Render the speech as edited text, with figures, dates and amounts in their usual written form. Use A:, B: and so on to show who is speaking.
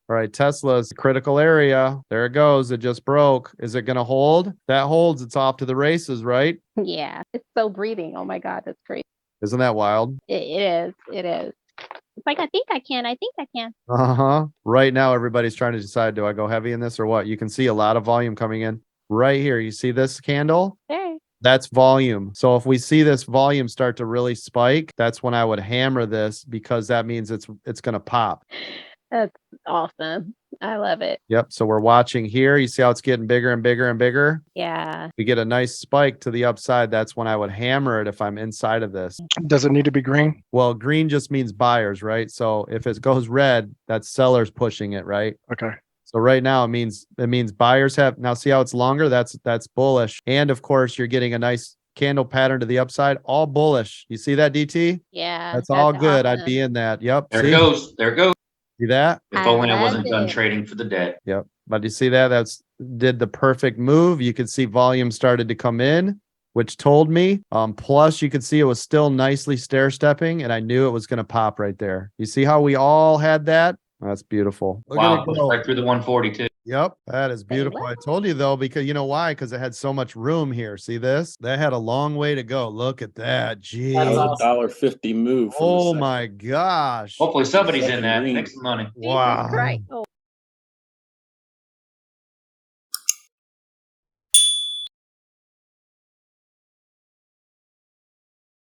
A: All right, Tesla's critical area. There it goes. It just broke. Is it going to hold? That holds. It's off to the races, right?
B: Yeah, it's so breathing. Oh my God, that's crazy.
A: Isn't that wild?
B: It is. It is. It's like, I think I can. I think I can.
A: Uh-huh. Right now, everybody's trying to decide, do I go heavy in this or what? You can see a lot of volume coming in right here. You see this candle?
B: Hey.
A: That's volume. So if we see this volume start to really spike, that's when I would hammer this because that means it's going to pop.
B: That's awesome. I love it.
A: Yep. So we're watching here. You see how it's getting bigger and bigger and bigger?
B: Yeah.
A: We get a nice spike to the upside. That's when I would hammer it if I'm inside of this.
C: Does it need to be green?
A: Well, green just means buyers, right? So if it goes red, that's sellers pushing it, right?
C: Okay.
A: So right now it means buyers have, now see how it's longer? That's bullish. And of course, you're getting a nice candle pattern to the upside, all bullish. You see that, DT?
B: Yeah.
A: That's all good.
B: awesome.
A: I'd be in that. Yep.
D: There
A: See?
D: it goes. There it goes.
A: See that?
D: If only I
B: love
D: wasn't done
B: it.
D: trading for the debt.
A: Yep. But you see that? That's did the perfect move. You could see volume started to come in, which told me. Plus you could see it was still nicely stair stepping, and I knew it was going to pop right there. You see how we all had that? That's beautiful. Look
D: Wow,
A: at it
D: pushed
A: go.
D: right through the 142.
A: Yep, that is beautiful. I told you though, because you know why? Because it had so much room here. See this? That had a long way to go. Look at that. Geez.
E: That was a $1.50 move. From the
A: Oh
E: second.
A: my gosh.
D: Hopefully somebody's in
E: Second
D: that.
E: green.
D: Make some money.
A: Wow.
B: Right. Oh.